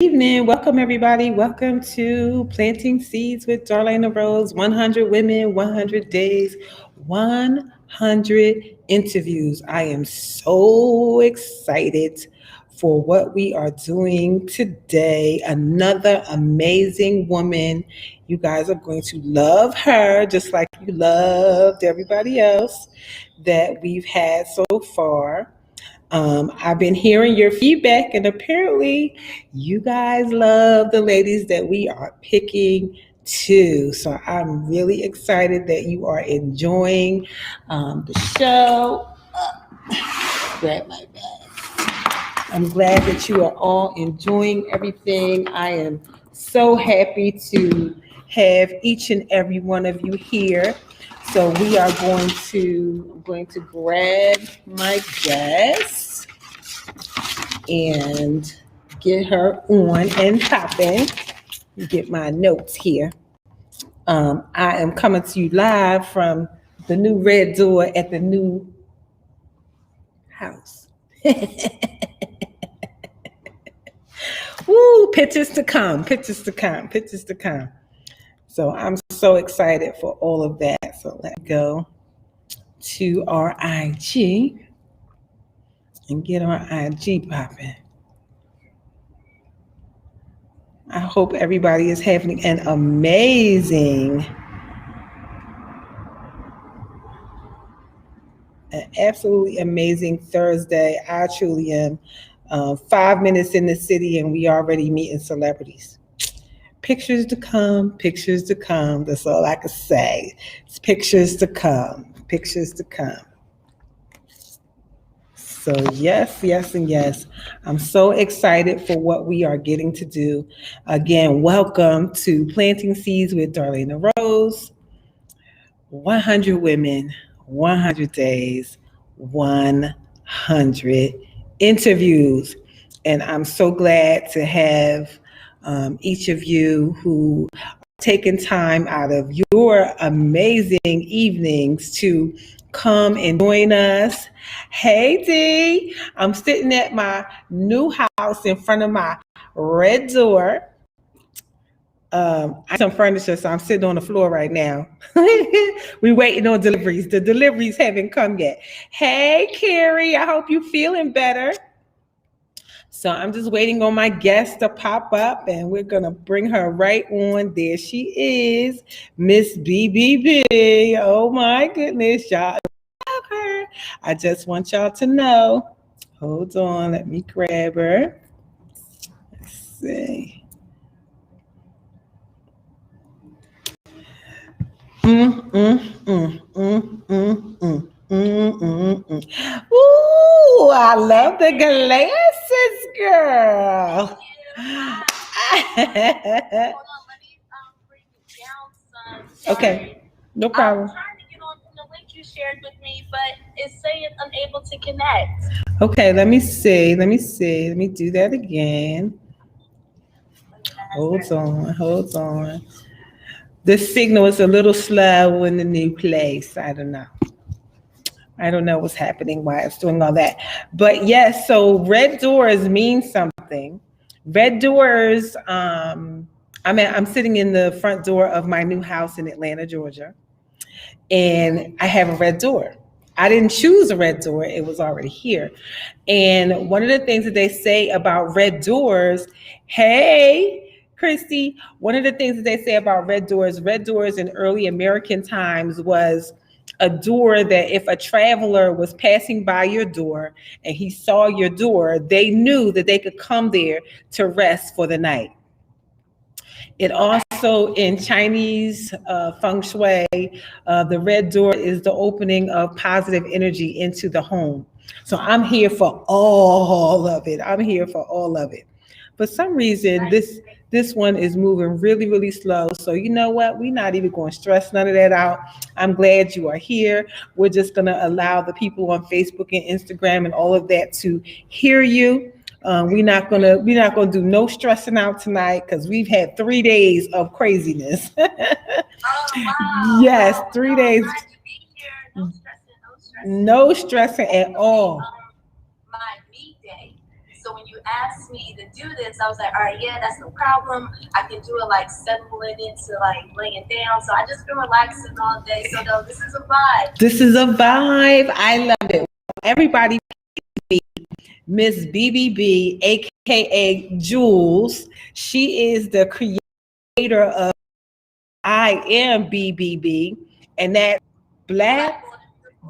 Evening. Welcome, everybody. Welcome to Planting Seeds with Darlaina Rose. 100 women, 100 days, 100 interviews. I am so excited for what we are doing today. Another amazing woman. You guys are going to love her just like you loved everybody else that we've had so far. I've been hearing your feedback, and apparently, you guys love the ladies that we are picking too. So I'm really excited that you are enjoying the show. Grab my bag. I'm glad that you are all enjoying everything. I am so happy to have each and every one of you here. So we are going to grab my guest and get her on and popping. Get my notes here. I am coming to you live from the new red door at the new house. Woo, pictures to come, pictures to come, pictures to come. So I'm so excited for all of that. So let's go to our IG and get our IG popping. I hope everybody is having an absolutely amazing Thursday. I truly am. 5 minutes in the city, and we already meeting celebrities. Pictures to come, pictures to come. That's all I can say. It's pictures to come, pictures to come. So, yes, yes, and yes. I'm so excited for what we are getting to do. Again, welcome to Planting Seeds with Darlaina Rose. 100 women, 100 days, 100 interviews. And I'm so glad to have each of you who are taking time out of your amazing evenings to come and join us. Hey D, I'm sitting at my new house in front of my red door. I have some furniture, so I'm sitting on the floor right now. We waiting on deliveries. The deliveries haven't come yet. Hey Carrie, I hope you feeling better. So I'm just waiting on my guest to pop up, and we're gonna bring her right on. There she is, Miss BBB. Oh my goodness, y'all love her. I just want y'all to know. Hold on, let me grab her. Let's see. Mm, mm, mm, mm, mm, mm. Ooh, I love the glasses, girl. Okay, no problem. Okay, let me see. Let me see. Let me do that again. Hold on. Hold on. The signal is a little slow in the new place. I don't know. I don't know what's happening, why it's doing all that. But yes, so red doors mean something. Red doors, I'm sitting in the front door of my new house in Atlanta, Georgia, and I have a red door. I didn't choose a red door, it was already here. And one of the things that they say about red doors, hey, Christy, one of the things that they say about red doors in early American times was a door that if a traveler was passing by your door and he saw your door, they knew that they could come there to rest for the night. It also, in Chinese feng shui, the red door is the opening of positive energy into the home. So I'm here for all of it. I'm here for all of it. For some reason, this one is moving really, really slow. So you know what? We're not even going to stress none of that out. I'm glad you are here. We're just going to allow the people on Facebook and Instagram and all of that to hear you. We're not gonna do no stressing out tonight because we've had 3 days of craziness. Wow. Yes, 3 days. No stressing at all. My meet day. So when you asked me to do this, I was like, all right, yeah, that's no problem. I can do it like settling into like laying down. So I just been relaxing all day. So no, this is a vibe. This is a vibe. I love it. Everybody, Miss BBB, aka Jules. She is the creator of I Am BBB, and that Black,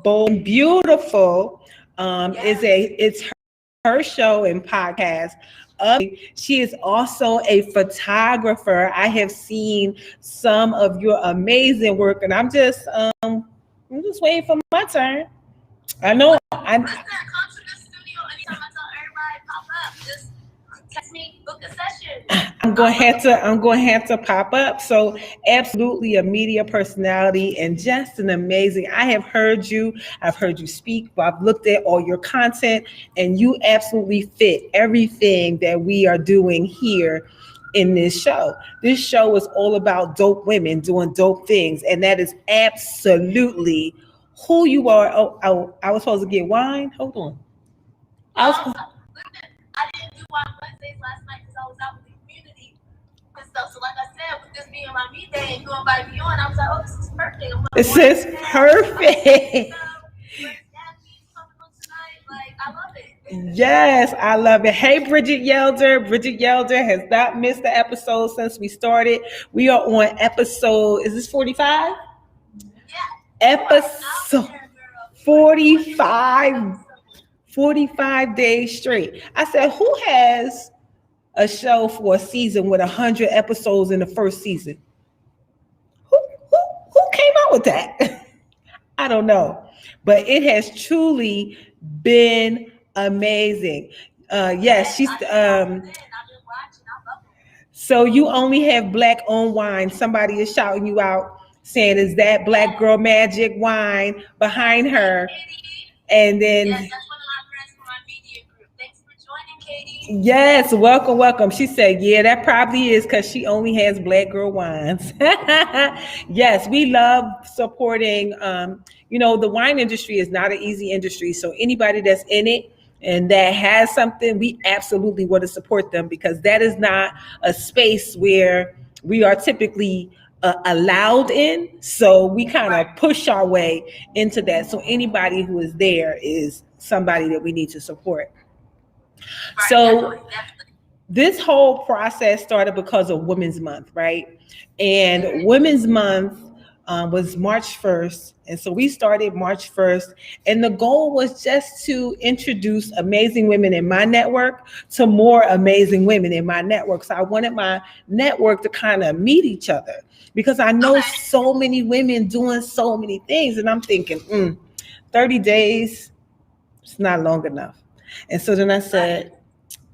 Bold, Beautiful is it's her show and podcast. She is also a photographer. I have seen some of your amazing work, and I'm just waiting for my turn. I know. Come to the studio anytime I tell everybody pop up. Just text me, book a session. I'm going to have to pop up. So absolutely a media personality and just an amazing. I've heard you speak, I've looked at all your content, and you absolutely fit everything that we are doing here in this show. This show is all about dope women doing dope things, and that is absolutely who you are. I was supposed to get wine. Hold on. I didn't do wine Wednesdays last night because I was out with the community and stuff. So like I said, with this being my me day and you invite me on, I was like, oh, this is perfect. This is perfect. I love it. Yes, I love it. Hey, Bridget Yelder. Bridget Yelder has not missed the episode since we started. We are on episode, is this 45? Yeah. Episode 45. 45 days straight. I said, who has a show for a season with 100 episodes in the first season? Who came out with that? I don't know. But it has truly been amazing. Yes, she's so you only have Black owned wine. Somebody is shouting you out saying, is that Black Girl Magic wine behind her? And then yes, that's one of my friends from my media group. Thanks for joining, Katie. Yes, welcome. She said, yeah, that probably is because she only has Black girl wines. Yes, we love supporting, the wine industry is not an easy industry. So anybody that's in it and that has something, we absolutely want to support them because that is not a space where we are typically allowed in. So we kind of push our way into that. So anybody who is there is somebody that we need to support. Right, so definitely. This whole process started because of Women's Month, right? And Women's Month was March 1st. And so we started March 1st. And the goal was just to introduce amazing women in my network to more amazing women in my network. So I wanted my network to kind of meet each other because I know so many women doing so many things. And I'm thinking, 30 days, it's not long enough. And so then I said,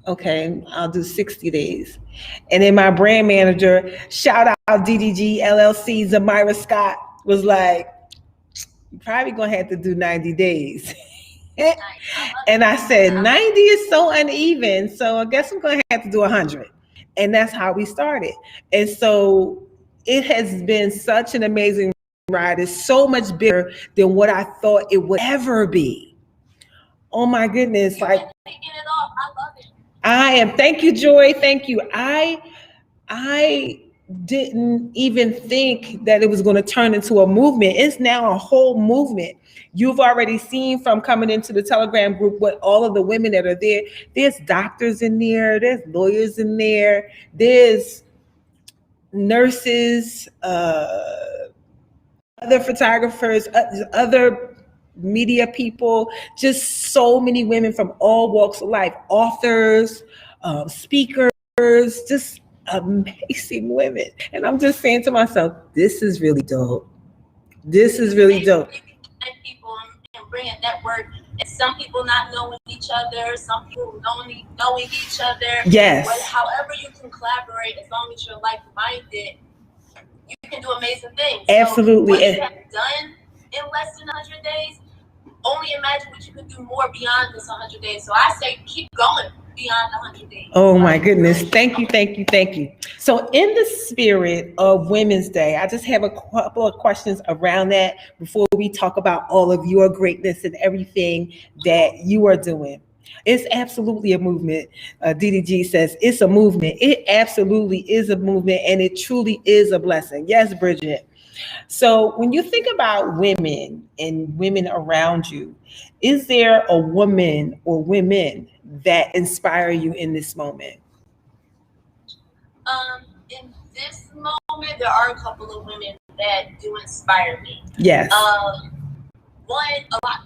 okay, I'll do 60 days. And then my brand manager, shout out DDG LLC, Zamira Scott, was like, you're probably going to have to do 90 days. And I said, 90 is so uneven. So I guess I'm going to have to do 100. And that's how we started. And so it has been such an amazing ride. It's so much bigger than what I thought it would ever be. Oh my goodness. Like, taking it off. I love it. I am. Thank you, Joy. Thank you. I didn't even think that it was going to turn into a movement. It's now a whole movement. You've already seen from coming into the Telegram group what all of the women that are there. There's doctors in there. There's lawyers in there. There's nurses, other photographers, other media people, just so many women from all walks of life, authors, speakers, just amazing women. And I'm just saying to myself, this is really dope. This is really dope. And people and bring a network, and some people not knowing each other, some people knowing each other. Yes. But however you can collaborate, as long as you're like-minded, you can do amazing things. Absolutely. So what you have done in less than 100 days, only imagine what you could do more beyond this 100 days. So I say keep going beyond the 100 days. Oh my goodness. Thank you. So in the spirit of Women's Day, I just have a couple of questions around that before we talk about all of your greatness and everything that you are doing. It's absolutely a movement. DDG says it's a movement. It absolutely is a movement, and it truly is a blessing. Yes, Bridget. So when you think about women and women around you, is there a woman or women that inspire you in this moment? In this moment, there are a couple of women that do inspire me. Yes. A lot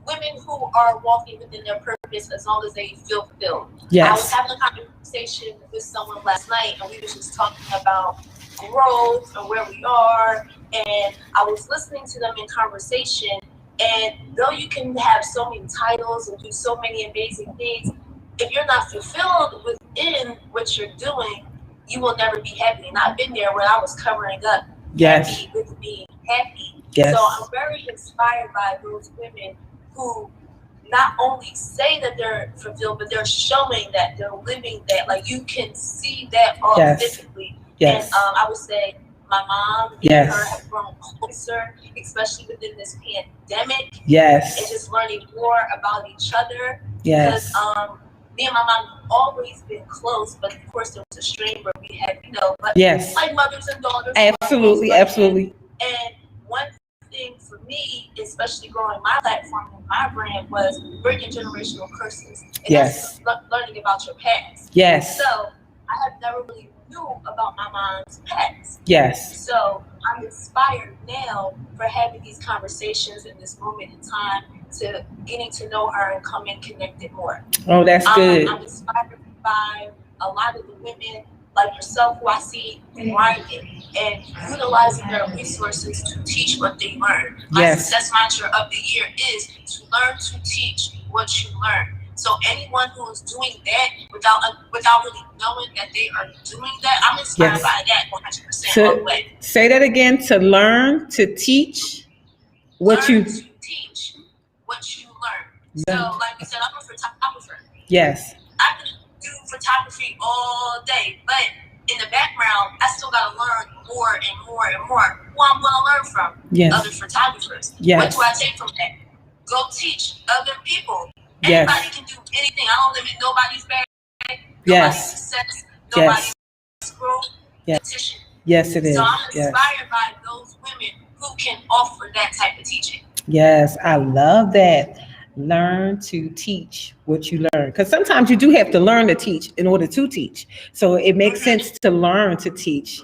women who are walking within their purpose as long as they feel fulfilled. Yes. I was having a conversation with someone last night, and we were just talking about growth and where we are, and I was listening to them in conversation. And though you can have so many titles and do so many amazing things, if you're not fulfilled within what you're doing, you will never be happy. And I've been there where I was covering up happy with being happy. Yes. So I'm very inspired by those women who not only say that they're fulfilled, but they're showing that they're living that. Like you can see that authentically. Yes. And I would say my mom and her have grown closer, especially within this pandemic. Yes. And just learning more about each other. Yes. Because me and my mom have always been close, but of course there was a strain where we had, like mothers and daughters. Absolutely, absolutely. And one thing for me, especially growing my platform and my brand, was breaking generational curses. And that's learning about your past. Yes. So I have never really knew about my mom's past. Yes. So I'm inspired now for having these conversations in this moment in time, to getting to know her and coming connected more. Oh, that's good. I'm inspired by a lot of the women like yourself who I see grinding and utilizing their resources to teach what they learn. My success mantra of the year is to learn to teach what you learn. So anyone who is doing that without really knowing that they are doing that, I'm inspired by that 100% all the way. Say that again. To learn to teach what you learn. So, like you said, I'm a photographer. Yes. I can do photography all day, but in the background, I still got to learn more and more and more who I'm going to learn from. Other photographers. What do I take from that? Go teach other people. Anybody can do anything. I don't limit nobody's bag, nobody's success, nobody's growth. Petition. Yes, it is. So I'm inspired by those women who can offer that type of teaching. Yes, I love that. Learn to teach what you learn, because sometimes you do have to learn to teach in order to teach. So it makes sense to learn to teach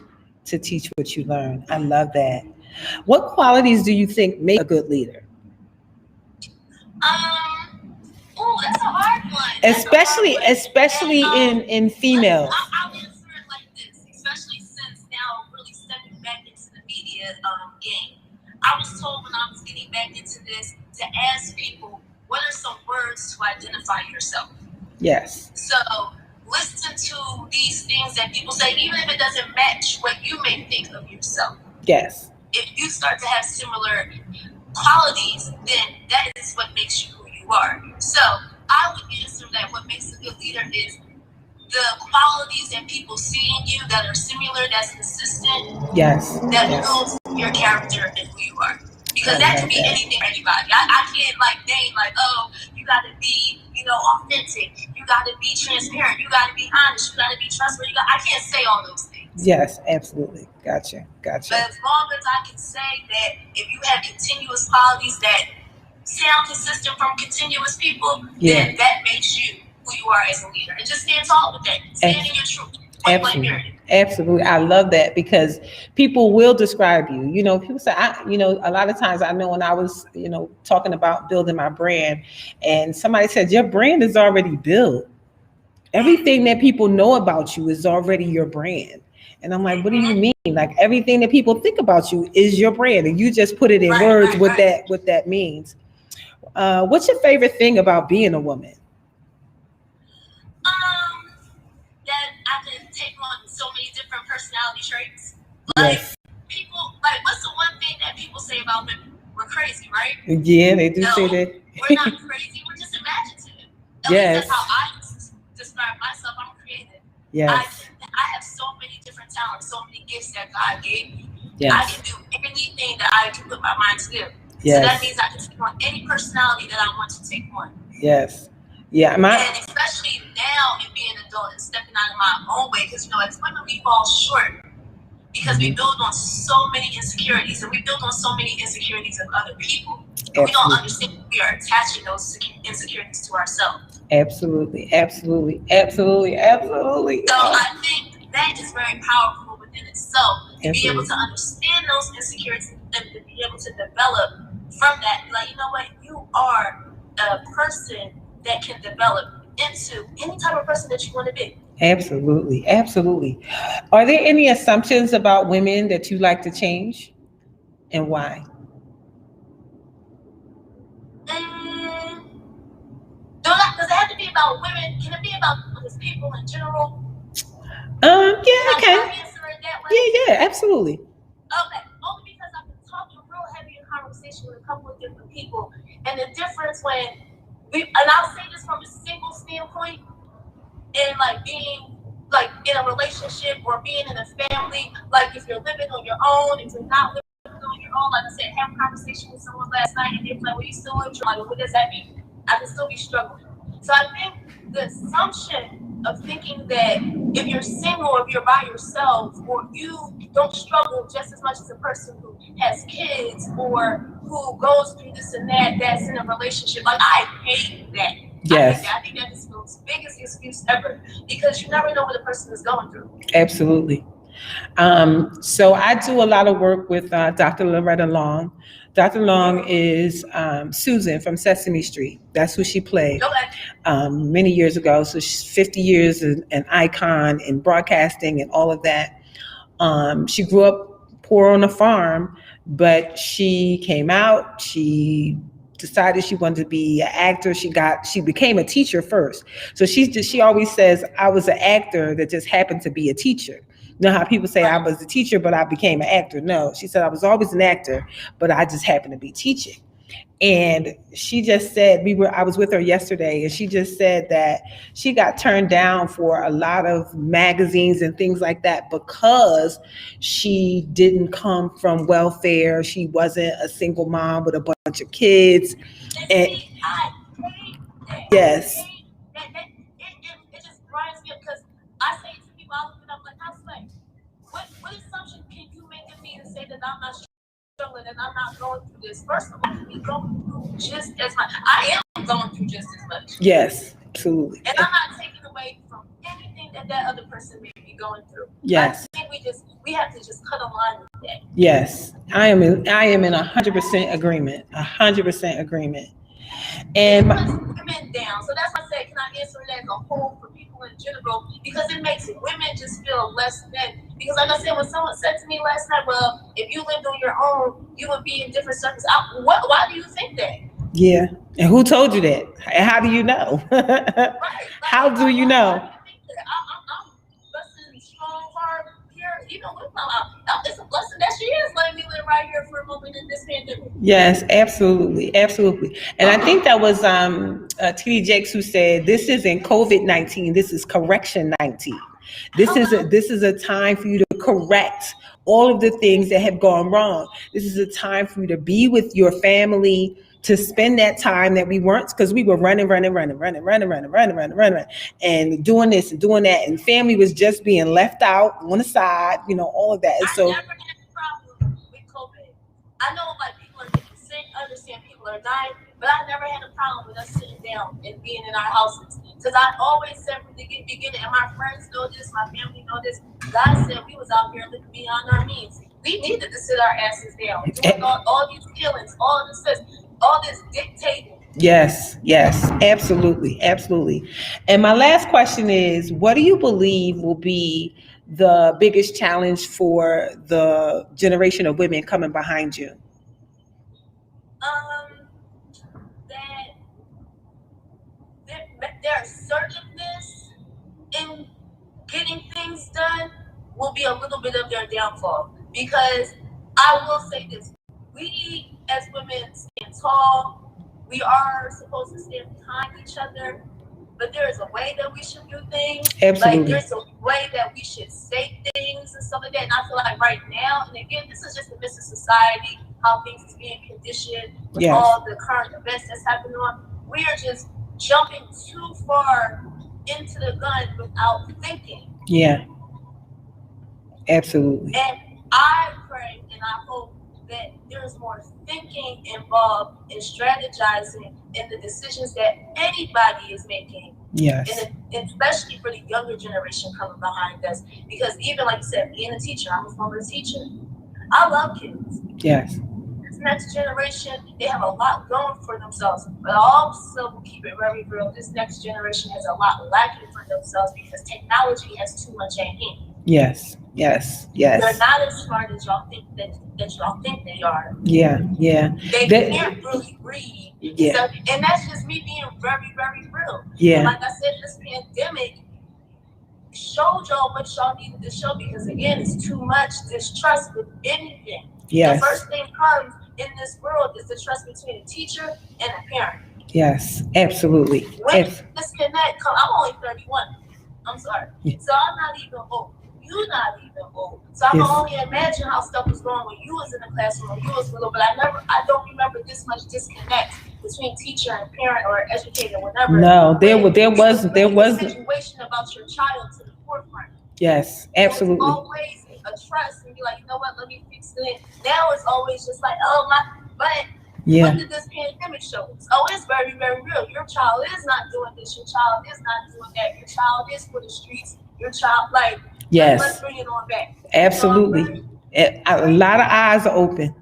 what you learn. I love that. What qualities do you think make a good leader? That's a hard one. Especially in females. I'll answer it like this, especially since now I'm really stepping back into the media game. I was told when I was getting back into this to ask people, what are some words to identify yourself? Yes. So listen to these things that people say, even if it doesn't match what you may think of yourself. Yes. If you start to have similar qualities, then that is what makes you who you are. So I would answer that what makes a good leader is the qualities that people see in you that are similar, that's consistent. Yes. That builds your character and who you are. Because that can be anything for anybody. I can't name you gotta be, authentic. You gotta be transparent. You gotta be honest. You gotta be trustworthy. I can't say all those things. Yes, absolutely. Gotcha. But as long as I can say that if you have continuous qualities that sound consistent from continuous people, then that makes you who you are as a leader. And just stand tall with that. Stand in your truth. Absolutely. I love that, because people will describe you. People say, a lot of times I know when I was, talking about building my brand, and somebody said, your brand is already built. Everything that people know about you is already your brand. And I'm like, what do you mean? Like everything that people think about you is your brand. And you just put it in words what that means. What's your favorite thing about being a woman? That I can take on so many different personality traits. People, what's the one thing that people say about women? We're crazy, right? Yeah, they do say that. We're not crazy. We're just imaginative. At least that's how I describe myself. I'm creative. Yes. I have so many different talents, so many gifts that God gave me. Yes. I can do anything that I can put my mind to do. Yes. So that means I can take on any personality that I want to take on. Yes. Yeah, and especially now in being an adult and stepping out of my own way, because as women we fall short because we build on so many insecurities, and we build on so many insecurities of other people. And we don't understand we are attaching those insecurities to ourselves. Absolutely, absolutely, absolutely, absolutely. So I think that is very powerful within itself to be able to understand those insecurities and to be able to develop from that. Like, you know what, you are a person that can develop into any type of person that you want to be. Absolutely, absolutely. Are there any assumptions about women that you like to change, and why? Does it have to be about women? Can it be about just people in general? Yeah, Can I answer it that way? Yeah, absolutely. Okay, only because I've been talking real heavy in conversation with a couple of different people, and the difference and I'll say this from a single standpoint, and like being like in a relationship or being in a family, like if you're living on your own, if you're not living on your own, like I said, have a conversation with someone last night and they're like, well, you still in trouble. Like, what does that mean? I can still be struggling. So I think the assumption of thinking that if you're single or if you're by yourself or you don't struggle just as much as a person who has kids or who goes through this and that's in a relationship, like I hate that. Yes. I think that is the biggest excuse ever because you never know what a person is going through. Absolutely. So I do a lot of work with Dr. Loretta Long. Dr. Long is Susan from Sesame Street. That's who she played many years ago. So she's 50 years an icon in broadcasting and all of that. She grew up poor on a farm, but she came out. She decided she wanted to be an actor. She became a teacher first. So she always says, I was an actor that just happened to be a teacher. You know how people say I was a teacher, but I became an actor? No, she said I was always an actor, but I just happened to be teaching. And she just said, I was with her yesterday, and she just said that she got turned down for a lot of magazines and things like that because she didn't come from welfare. She wasn't a single mom with a bunch of kids. And see, I hate that. Yes. It just grinds me up because I say to people, I look it up like, I say, what assumption can you make of me to say that I'm not struggling and I'm not going through this? First of all, we go through just as much. I am going through just as much. Yes, absolutely. And I'm not taking away from anything that other person may be going through. Yes. I think we have to just cut a line with that. Yes, I am in 100% agreement. 100% agreement. And it puts women down. So that's why I said, can I answer it as a whole for people in general? Because it makes women just feel less than. Because like I said, when someone said to me last night, well, if you lived on your own, you would be in different circles. Why do you think that? Yeah. And who told you that? And how do you know? Right. How do you know? I'm busting strong hard here, even with my mom. It's a blessing that she is letting me live right here for a moment in this pandemic. Yes, absolutely, absolutely. And I think that was T.D. Jakes who said, "This isn't COVID-19. This is correction 19. This is a time for you to correct all of the things that have gone wrong. This is a time for you to be with your family." To spend that time that we weren't, because we were running, and doing this and doing that, and family was just being left out on the side, all of that. And so, I never had a problem with COVID. I know like people are getting sick, I understand people are dying, but I never had a problem with us sitting down and being in our houses. Because I always said from the beginning, and my friends know this, my family know this, God said we was out here living beyond our means. We needed to sit our asses down, doing all these killings, all this dictating. Yes, absolutely. And my last question is, what do you believe will be the biggest challenge for the generation of women coming behind you? That their assertiveness in getting things done will be a little bit of their downfall. Because I will say this, we as women stand tall. We are supposed to stand behind each other, but there is a way that we should do things. Absolutely. Like there's a way that we should say things and stuff like that. And I feel like right now, and again, this is just the midst of society, how things is being conditioned with all the current events that's happening on. We are just jumping too far into the gun without thinking. Yeah. Absolutely. And I pray and I hope that there's more thinking involved in strategizing in the decisions that anybody is making. Yes. And especially for the younger generation coming behind us. Because even like you said, being a teacher, I'm a former teacher. I love kids. Yes. This next generation, they have a lot going for themselves. But I also will keep it very real. This next generation has a lot lacking for themselves because technology has too much at hand. Yes. Yes. Yes. They're not as smart as y'all think that y'all think they are. Yeah. Yeah. They can't really read. Yeah. So, and that's just me being very, very real. Yeah. And like I said, this pandemic showed y'all what y'all needed to show because again, it's too much distrust with anything. Yes. The first thing comes in this world is the trust between a teacher and a parent. Yes, absolutely. When disconnect come, I'm only 31. I'm sorry. Yeah. So I'm not even old. You're not even old. So I can only imagine how stuff was going when you was in the classroom, when you was little, but I don't remember this much disconnect between teacher and parent or educator, whatever. No, there was a situation about your child to the forefront. Yes, absolutely. It was always a trust and be like, you know what, let me fix it. Now it's always just like, oh my, but what did this pandemic show us? Oh, it's very, very real. Your child is not doing this. Your child is not doing that. Your child is for the streets. Your child, like, yes, let's bring it on back. Absolutely. A lot of eyes are open.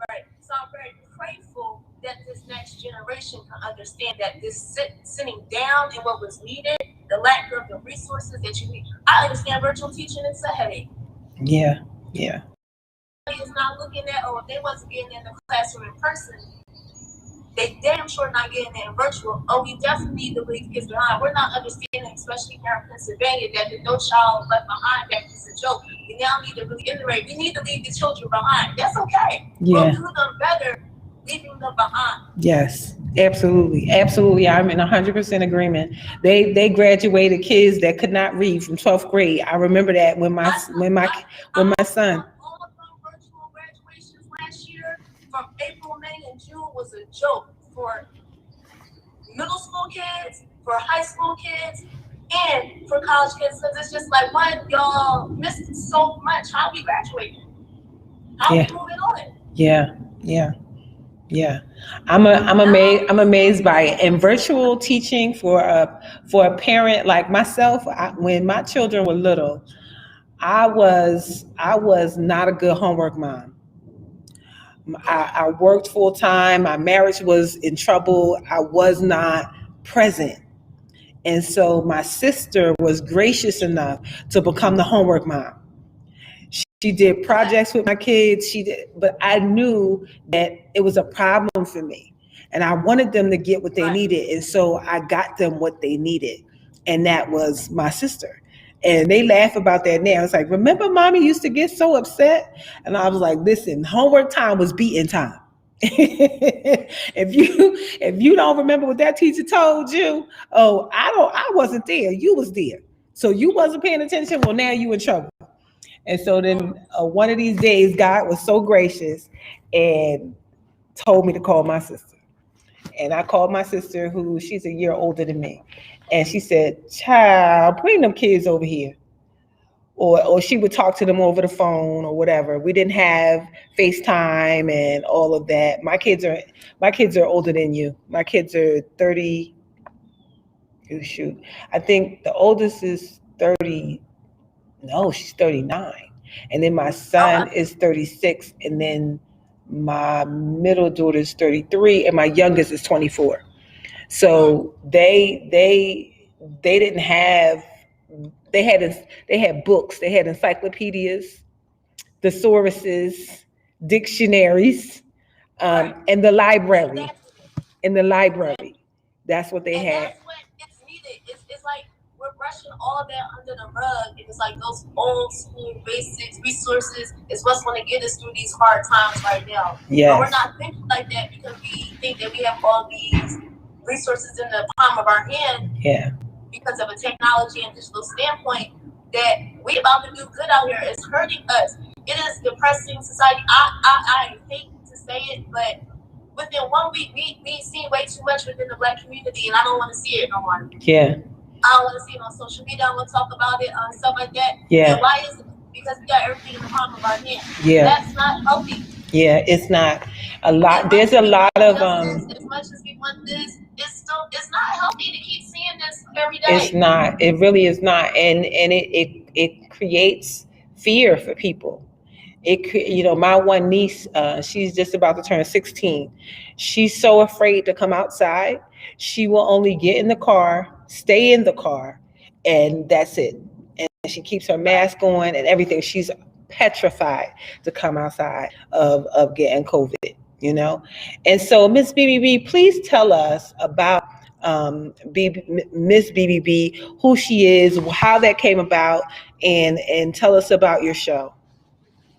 Right. So I'm very grateful that this next generation can understand that this sitting down and what was needed, the lack of the resources that you need. I understand virtual teaching is a headache. Yeah. Yeah. Is not looking at, or if they wasn't getting in the classroom in person, they damn sure not getting it in virtual. Oh, we definitely need to leave kids behind. We're not understanding, especially here in Pennsylvania, that the No Child Left Behind Act is a joke. We now need to really iterate. We need to leave the children behind. That's okay. Yeah. We'll do them better leaving them behind. Yes, absolutely. Absolutely. I'm in 100% agreement. They graduated kids that could not read from 12th grade. I remember that when my son. All of them virtual graduations last year from April, May, and June was a joke for middle school kids, for high school kids, and for college kids. Because it's just like, what, y'all missed so much. How we graduating? How we moving on? Yeah. I'm amazed by it. And virtual teaching for a parent like myself, when my children were little, I was not a good homework mom. I worked full time. My marriage was in trouble. I was not present. And so my sister was gracious enough to become the homework mom. She did projects with my kids. But I knew that it was a problem for me. And I wanted them to get what they needed. And so I got them what they needed. And that was my sister. And they laugh about that now. It's like, remember mommy used to get so upset? And I was like, listen, homework time was beating time. If you don't remember what that teacher told you, I wasn't there. You was there. So you wasn't paying attention. Well, now you in trouble. And so then one of these days, God was so gracious and told me to call my sister. And I called my sister, who she's a year older than me. And she said, child, bring them kids over here. Or she would talk to them over the phone or whatever. We didn't have FaceTime and all of that. My kids are older than you. My kids are 30. Shoot. I think the oldest is 30. No, she's 39. And then my son is 36. And then my middle daughter is 33. And my youngest is 24. So they didn't have, they had books, they had encyclopedias, thesauruses, dictionaries, and the library. In the library. That's what they had. That's what it's needed. It's like we're brushing all that under the rug. It's like those old school basics, resources is what's going to get us through these hard times right now. Yes. But we're not thinking like that because we think that we have all these resources in the palm of our hand. Yeah. Because of a technology and digital standpoint, that we about to do good out here is hurting us. It is depressing society. I hate to say it, but within 1 week, we seen way too much within the Black community, and I don't want to see it no more. Yeah. I don't want to see it on social media. I don't want to talk about it, stuff like that. Yeah. And why is it? Because we got everything in the palm of our hand. Yeah. That's not healthy. Yeah, it's not. A lot. There's a lot of As much as we want this, it's not healthy to keep seeing this every day. It's not. It really is not, and it creates fear for people. My one niece, she's just about to turn 16. She's so afraid to come outside. She will only get in the car, stay in the car, and that's it. And she keeps her mask on and everything. She's petrified to come outside of getting COVID, And so, Miss BBB, please tell us about Miss BBB, who she is, how that came about, and tell us about your show.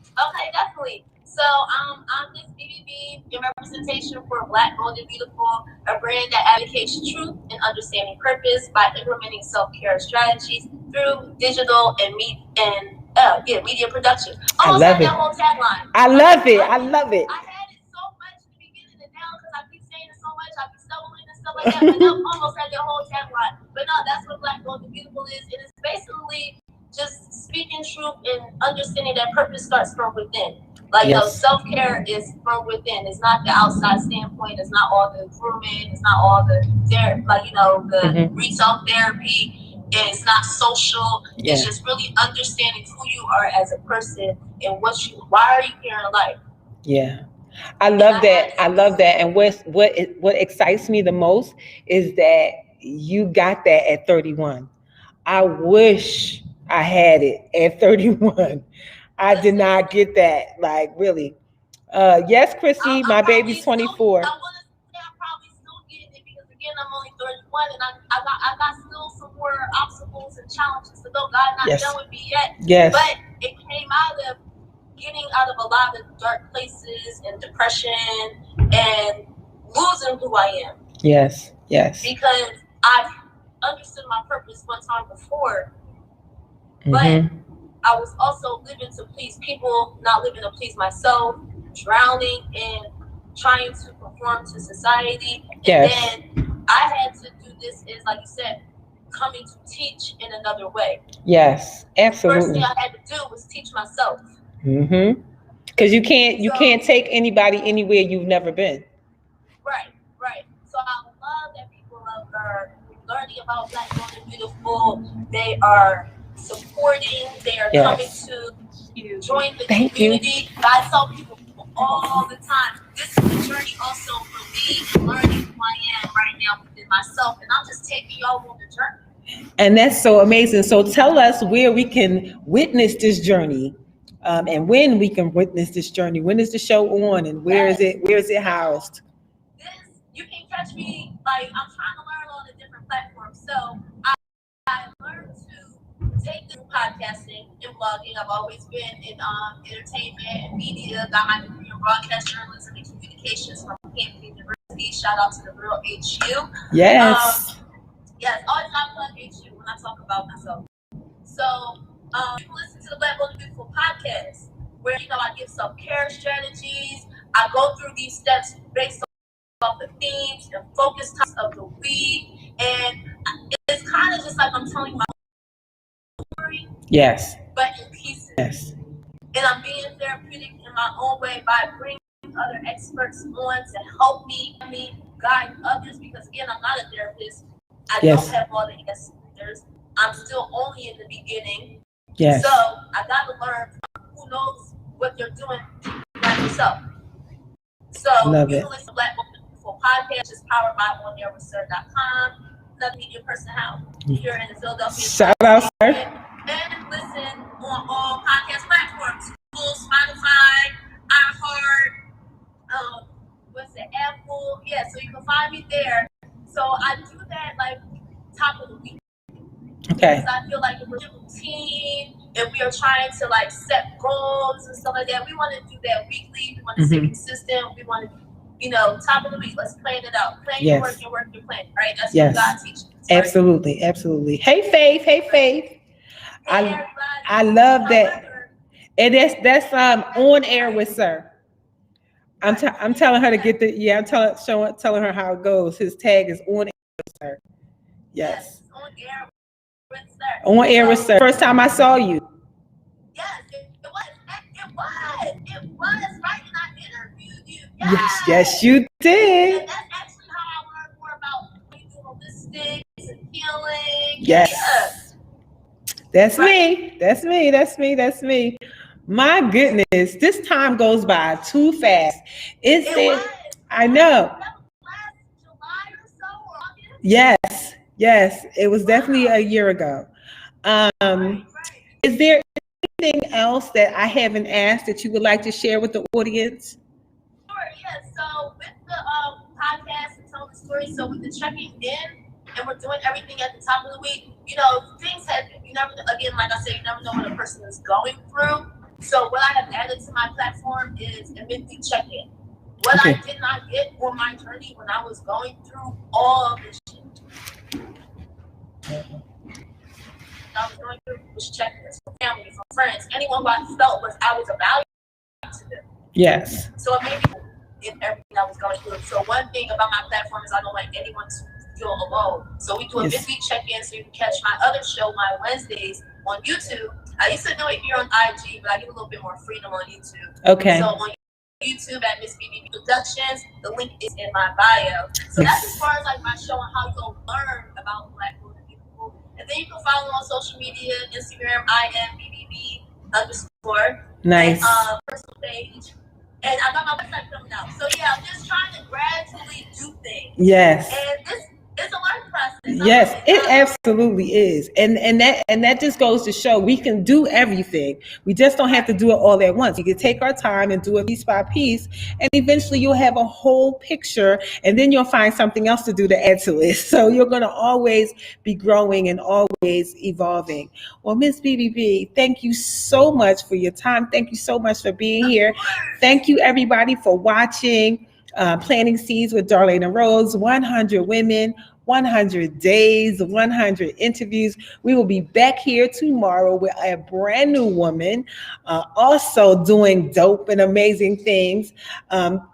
Okay, definitely. So I'm Miss BBB in representation for Black, Bold, and Beautiful, a brand that advocates truth and understanding purpose by implementing self-care strategies through digital and media production. Almost had that whole tagline. I love it. I love it. I had it so much in the beginning and now because I keep saying it so much, I be stumbling and stuff like that. But now almost had that whole tagline. But no, that's what Black, Bold, and Beautiful is. It is basically just speaking truth and understanding that purpose starts from within. Self-care is from within. It's not the outside standpoint. It's not all the grooming. It's not all the retail therapy. And it's not social. Yeah. It's just really understanding who you are as a person and why are you here in life. Yeah. I love that. And what excites me the most is that you got that at 31. I wish I had it at 31. I did not get that. Really. Yes, Chrissy, my baby's 24. I want to say I'm probably still getting it because again I'm only 31 and I got still some more obstacles and challenges to go. God not done with me yet. Yes. But it came out of getting out of a lot of dark places and depression and losing who I am. Yes. Because I've understood my purpose one time before, but I was also living to please people, not living to please myself, drowning in trying to conform to society. Yes. And then I had to do this is, like you said, coming to teach in another way. Yes, absolutely. The first thing I had to do was teach myself. Because you can't take anybody anywhere you've never been. Right. So I love that people are learning about Black, Bold, and Beautiful. They are supporting. They are coming to join the community. I tell people all the time, this is the journey also for me, learning who I am right now within myself. And I'm just taking y'all on the journey. And that's so amazing. So tell us where we can witness this journey. And when we can witness this journey. When is the show on and where is it housed? You can catch me, I'm trying to learn on the different platforms. So I learned to take this podcasting and blogging. I've always been in entertainment and media. Got my degree in broadcast journalism and communications from Hampton University. Shout out to the real HU. Yes. Yes, always got to plug HU when I talk about myself. So you can listen to the Black, Bold, and Beautiful podcast, where I give self-care strategies. I go through these steps based off the themes and focus types of the week, and it's kind of just like I'm telling my story. Yes. But in pieces. Yes. And I'm being therapeutic in my own way by bringing other experts on to help me guide others. Because again, I'm not a therapist. I don't have all the answers. I'm still only in the beginning. Yes. So I got to learn from who knows what they're doing by yourself. So you can listen to Black, Bold, and Beautiful podcast, just powered by onairwithsir.com. Another media person here in the Philadelphia. Shout out, sir. And listen on all podcast platforms: Google, Spotify, iHeart, Apple. Yeah, so you can find me there. So I do that top of the week. Okay. Because I feel like if we're a routine and we are trying to set goals and stuff like that, we want to do that weekly. We want to stay consistent. We want to, top of the week, let's plan it out. Plan your work and work your plan, right? That's what God teaches. Absolutely. Absolutely. Hey, Faith. Hey, I love that. And that's on air with Sir. I'm telling her to get the telling her how it goes. His tag is on air, sir. Yes. On air with sir. On air with sir. First time I saw you. Yes, it was. It was right, and I interviewed you. Yes, you did. And that's actually how I learned more about when you do holistics and healing. Yes. Yeah. That's me. My goodness, this time goes by too fast. I know. Last July or so, or August? Yes, it was definitely a year ago. Right. Is there anything else that I haven't asked that you would like to share with the audience? Sure, yeah. So with the podcast and telling the story, so with the checking in, and we're doing everything at the top of the week, things you never, again, like I said, you never know what a person is going through. So what I have added to my platform is a midweek check-in. What I did not get on my journey when I was going through all of this shit. I was going through was check-ins from family, from friends, anyone who I felt I was a value to them. Yes. So it made me in everything I was going through. So one thing about my platform is I don't like anyone to feel alone. So we do a midweek check-in, so you can catch my other show, my Wednesdays, on YouTube. I used to do it here on IG, but I get a little bit more freedom on YouTube. Okay. So on YouTube at Miss BBB Productions, the link is in my bio. So that's as far as like my show and how you'll learn about Black women people. And then you can follow on social media, Instagram, IMBBB_. Nice. And, personal page. And I got my website coming out. So yeah, I'm just trying to gradually do things. Yes. And it's a learning process. Yes, it absolutely is. And that just goes to show we can do everything. We just don't have to do it all at once. You can take our time and do it piece by piece, and eventually you'll have a whole picture, and then you'll find something else to do to add to it. So you're going to always be growing and always evolving. Well, Miss BBB, thank you so much for your time. Thank you so much for being here. Thank you, everybody, for watching Planting Seeds with Darlaina Rose. 100 women, 100 days, 100 interviews. We will be back here tomorrow with a brand new woman, also doing dope and amazing things.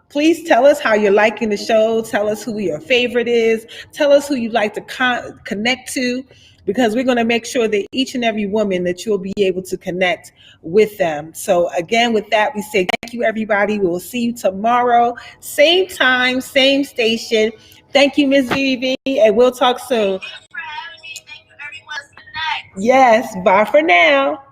Please tell us how you're liking the show. Tell us who your favorite is. Tell us who you'd like to connect to, because we're going to make sure that each and every woman that you'll be able to connect with them. So again, with that, we say thank you, everybody. We will see you tomorrow. Same time, same station. Thank you, Ms. BBB, and we'll talk soon. Thank you for having me. Thank you, everyone. Good night. Yes, bye for now.